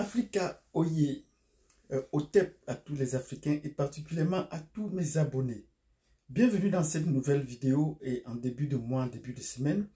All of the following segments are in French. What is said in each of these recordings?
Africa Oye, OTEP à tous les Africains et particulièrement à tous mes abonnés. Bienvenue dans cette nouvelle vidéo et en début de mois, en début de semaine,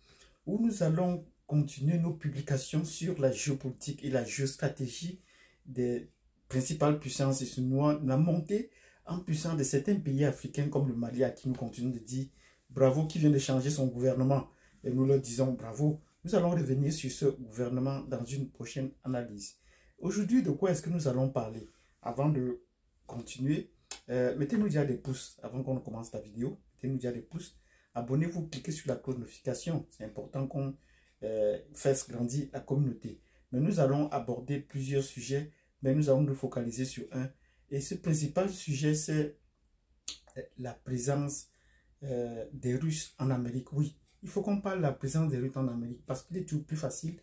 où nous allons continuer nos publications sur la géopolitique et la géostratégie des principales puissances et sur la montée en puissance de certains pays africains comme le Mali, à qui nous continuons de dire bravo, qui vient de changer son gouvernement. Et nous leur disons bravo. Nous allons revenir sur ce gouvernement dans une prochaine analyse. Aujourd'hui, de quoi est-ce que nous allons parler? Avant de continuer, mettez-nous déjà des pouces avant qu'on commence la vidéo. Mettez-nous déjà des pouces. Abonnez-vous, cliquez sur la cloche de notification. C'est important qu'on fasse grandir la communauté. Mais nous allons aborder plusieurs sujets, mais nous allons nous focaliser sur un. Et ce principal sujet, c'est la présence des Russes en Amérique. Oui, il faut qu'on parle de la présence des Russes en Amérique parce qu'il est toujours plus facile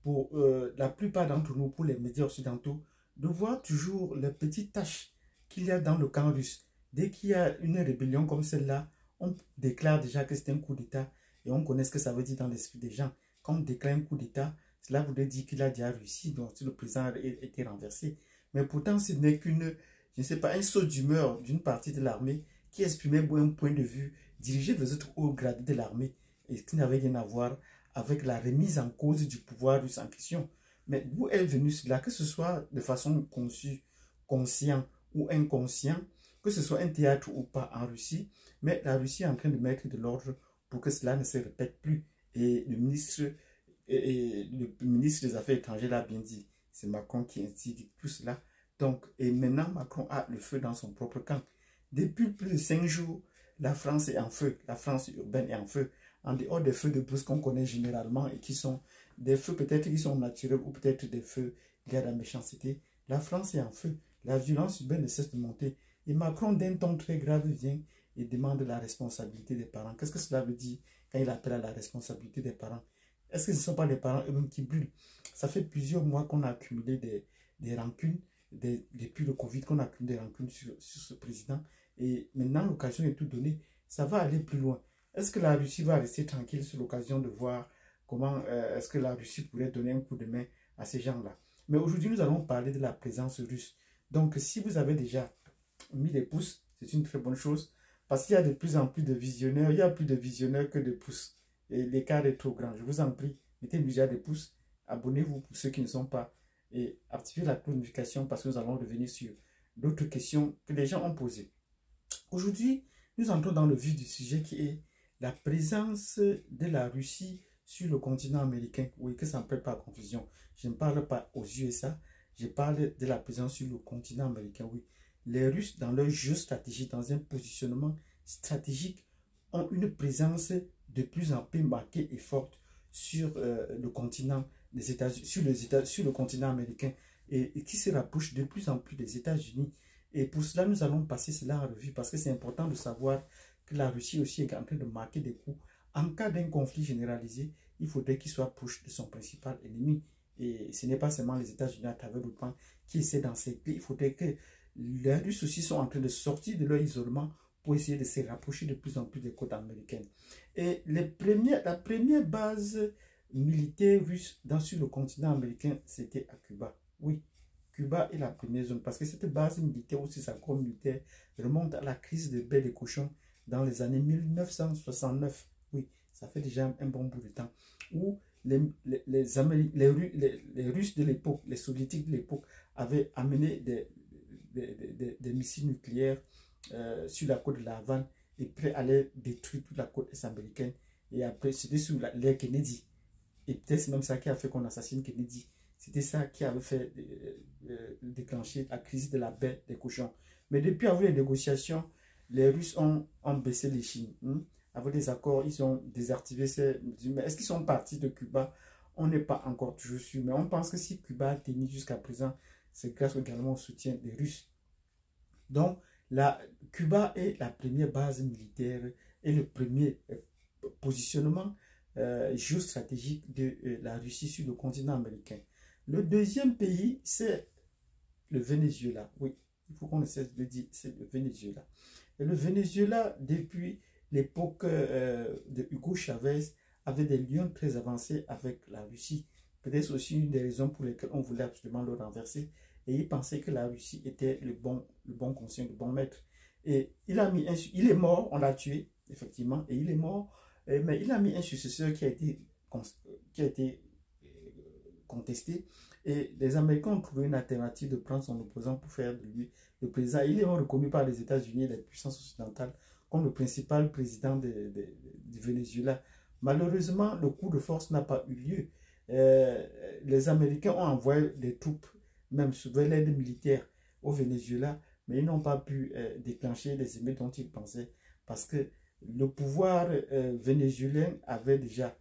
pour la plupart d'entre nous, pour les médias occidentaux, de voir toujours les petites tâches qu'il y a dans le camp russe. Dès qu'il y a une rébellion comme celle-là, on déclare déjà que c'est un coup d'État et on connaît ce que ça veut dire dans l'esprit des gens. Quand on déclare un coup d'État, cela voudrait dire qu'il a déjà réussi, donc si le président a été renversé. Mais pourtant, ce n'est qu'une, je ne sais pas, un saut d'humeur d'une partie de l'armée qui exprimait un point de vue dirigé vers les autres hauts gradés de l'armée et qui n'avait rien à voir avec la remise en cause du pouvoir russe en question. Mais d'où est venu cela, que ce soit de façon conçue, conscient ou inconscient, que ce soit un théâtre ou pas en Russie, mais la Russie est en train de mettre de l'ordre pour que cela ne se répète plus. Et le ministre des Affaires étrangères l'a bien dit, c'est Macron qui insiste tout cela. Donc, et maintenant, Macron a le feu dans son propre camp. Depuis plus de 5 jours, la France est en feu, la France urbaine est en feu. En dehors des feux de brousse qu'on connaît généralement et qui sont des feux peut-être qui sont naturels ou peut-être des feux liés à la méchanceté, la France est en feu. La violence urbaine ne cesse de monter. Et Macron, d'un ton très grave, vient et demande la responsabilité des parents. Qu'est-ce que cela veut dire quand il appelle à la responsabilité des parents? Est-ce que ce ne sont pas les parents eux-mêmes qui brûlent? Ça fait plusieurs mois qu'on a accumulé des rancunes, depuis le Covid, qu'on a accumulé des rancunes sur ce président. Et maintenant, l'occasion est tout donnée. Ça va aller plus loin. Est-ce que la Russie va rester tranquille sur l'occasion de voir comment est-ce que la Russie pourrait donner un coup de main à ces gens-là? Mais aujourd'hui, nous allons parler de la présence russe. Donc, si vous avez déjà mis des pouces, c'est une très bonne chose. Parce qu'il y a de plus en plus de visionnaires. Il y a plus de visionnaires que de pouces. Et l'écart est trop grand. Je vous en prie, mettez déjà des pouces. Abonnez-vous pour ceux qui ne sont pas. Et activez la cloche de notification parce que nous allons revenir sur d'autres questions que les gens ont posées. Aujourd'hui, nous entrons dans le vif du sujet qui est la présence de la Russie sur le continent américain. Oui, que ça ne prête pas à confusion. Je ne parle pas aux USA, je parle de la présence sur le continent américain. Oui, les Russes, dans leur géostratégie, dans un positionnement stratégique, ont une présence de plus en plus marquée et forte sur le continent des États-Unis, sur le continent américain et qui se rapproche de plus en plus des États-Unis. Et pour cela, nous allons passer cela en revue parce que c'est important de savoir que la Russie aussi est en train de marquer des coups. En cas d'un conflit généralisé, il faudrait qu'il soit proche de son principal ennemi. Et ce n'est pas seulement les États-Unis à travers le plan qui essaient d'encercler. Il faudrait que les Russes aussi sont en train de sortir de leur isolement pour essayer de se rapprocher de plus en plus des côtes américaines. Et la première base militaire russe sur le continent américain, c'était à Cuba. Oui. Cuba est la première zone parce que cette base militaire, aussi sa corps militaire, remonte à la crise de baie des cochons dans les années 1969. Oui, ça fait déjà un bon bout de temps. Où les Russes de l'époque, les Soviétiques de l'époque, avaient amené des missiles nucléaires sur la côte de la Havane et prêts à aller détruire toute la côte est américaine. Et après, c'était sous l'ère Kennedy. Et peut-être c'est même ça qui a fait qu'on assassine Kennedy. C'était ça qui avait fait déclencher la crise de la baie des cochons. Mais depuis avoir les négociations, les Russes ont baissé les Chines. Avec des accords, ils ont désactivé ces... Mais est-ce qu'ils sont partis de Cuba? On n'est pas encore toujours sûr. Mais on pense que si Cuba a tenu jusqu'à présent, c'est grâce également au soutien des Russes. Donc, Cuba est la première base militaire et le premier positionnement géostratégique de la Russie sur le continent américain. Le deuxième pays, c'est le Venezuela. Oui, il faut qu'on essaie de dire, c'est le Venezuela. Et le Venezuela, depuis l'époque de Hugo Chavez, avait des liens très avancés avec la Russie. Peut-être aussi une des raisons pour lesquelles on voulait absolument le renverser. Et il pensait que la Russie était le bon conseil, le bon maître. Et il est mort, on l'a tué, effectivement, et il est mort. Mais il a mis un successeur qui a été contesté. Et les Américains ont trouvé une alternative de prendre son opposant pour faire de lui le président. Il est reconnu par les États-Unis et les puissances occidentales comme le principal président du Venezuela. Malheureusement, le coup de force n'a pas eu lieu. Les Américains ont envoyé des troupes, même sous l'aide militaire, au Venezuela, mais ils n'ont pas pu déclencher les émeutes dont ils pensaient, parce que le pouvoir vénézuélien avait déjà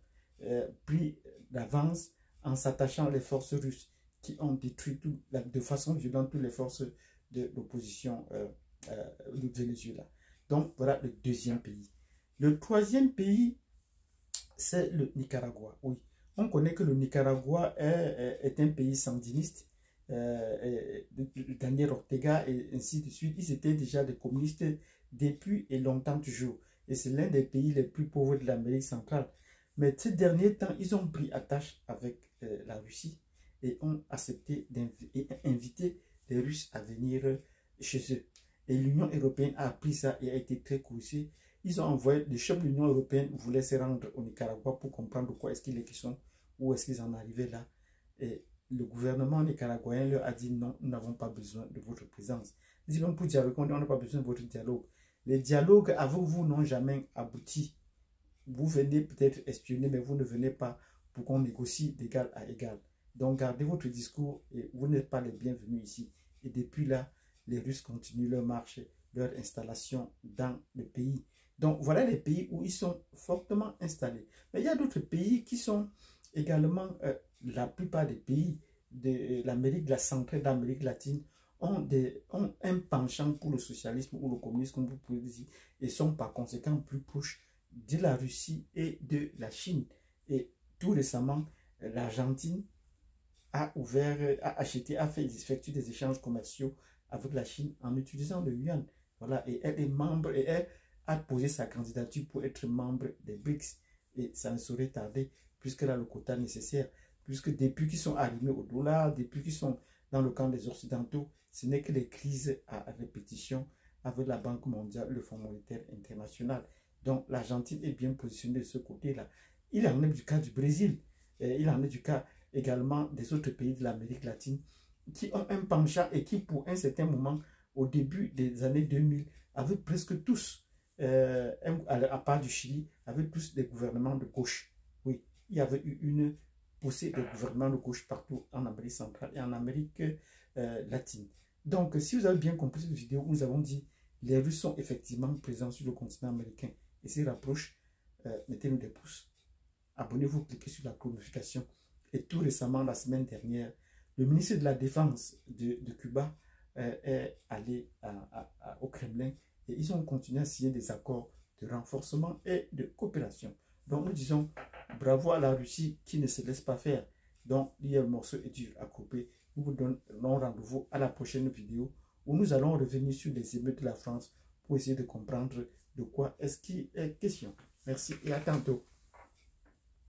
pris d'avance en s'attachant les forces russes qui ont détruit de façon violente toutes les forces de l'opposition du Venezuela. Donc voilà le deuxième pays. Le troisième pays, c'est le Nicaragua. Oui, on connaît que le Nicaragua est un pays sandiniste. Daniel Ortega et ainsi de suite, ils étaient déjà des communistes depuis et longtemps toujours. Et c'est l'un des pays les plus pauvres de l'Amérique centrale. Mais ces derniers temps, ils ont pris attache avec la Russie et ont accepté d'inviter les Russes à venir chez eux. Et l'Union européenne a appris ça et a été très courroucée. Ils ont envoyé, les chefs de l'Union européenne voulaient se rendre au Nicaragua pour comprendre quoi est-ce qu'il est question, où est-ce qu'ils en arrivaient là. Et le gouvernement nicaraguayen leur a dit non, nous n'avons pas besoin de votre présence. Ils disent même pour dialoguer, on n'a pas besoin de votre dialogue. Les dialogues avec vous n'ont jamais abouti. Vous venez peut-être espionner, mais vous ne venez pas pour qu'on négocie d'égal à égal. Donc gardez votre discours et vous n'êtes pas les bienvenus ici. Et depuis là, les Russes continuent leur marche, leur installation dans le pays. Donc voilà les pays où ils sont fortement installés. Mais il y a d'autres pays qui sont également, la plupart des pays de l'Amérique centrale, d'Amérique latine, ont un penchant pour le socialisme ou le communisme, comme vous pouvez dire, et sont par conséquent plus proches de la Russie et de la Chine. Et tout récemment, l'Argentine a effectué des échanges commerciaux avec la Chine en utilisant le yuan. Voilà, et elle est membre, et elle a posé sa candidature pour être membre des BRICS. Et ça ne saurait tarder, puisqu'elle a le quota nécessaire. Puisque depuis qu'ils sont arrimés au dollar, depuis qu'ils sont dans le camp des Occidentaux, ce n'est que des crises à répétition avec la Banque mondiale, le Fonds monétaire international. Donc l'Argentine est bien positionnée de ce côté-là. Il en est du cas du Brésil. Il en est du cas également des autres pays de l'Amérique latine qui ont un penchant et qui, pour un certain moment, au début des années 2000, avaient presque tous, à part du Chili, avaient tous des gouvernements de gauche. Oui, il y avait eu une poussée de gouvernements de gauche partout en Amérique centrale et en Amérique latine. Donc, si vous avez bien compris cette vidéo, nous avons dit les Russes sont effectivement présents sur le continent américain et s'ils rapprochent, mettez-nous des pouces. Abonnez-vous, cliquez sur la cloche de notification. Et tout récemment, la semaine dernière, le ministre de la Défense de Cuba est allé au Kremlin et ils ont continué à signer des accords de renforcement et de coopération. Donc nous disons bravo à la Russie qui ne se laisse pas faire. Donc le morceau est dur à couper. Nous vous donnons rendez-vous à la prochaine vidéo où nous allons revenir sur les émeutes de la France pour essayer de comprendre de quoi est-ce qu'il est question. Merci et à tantôt.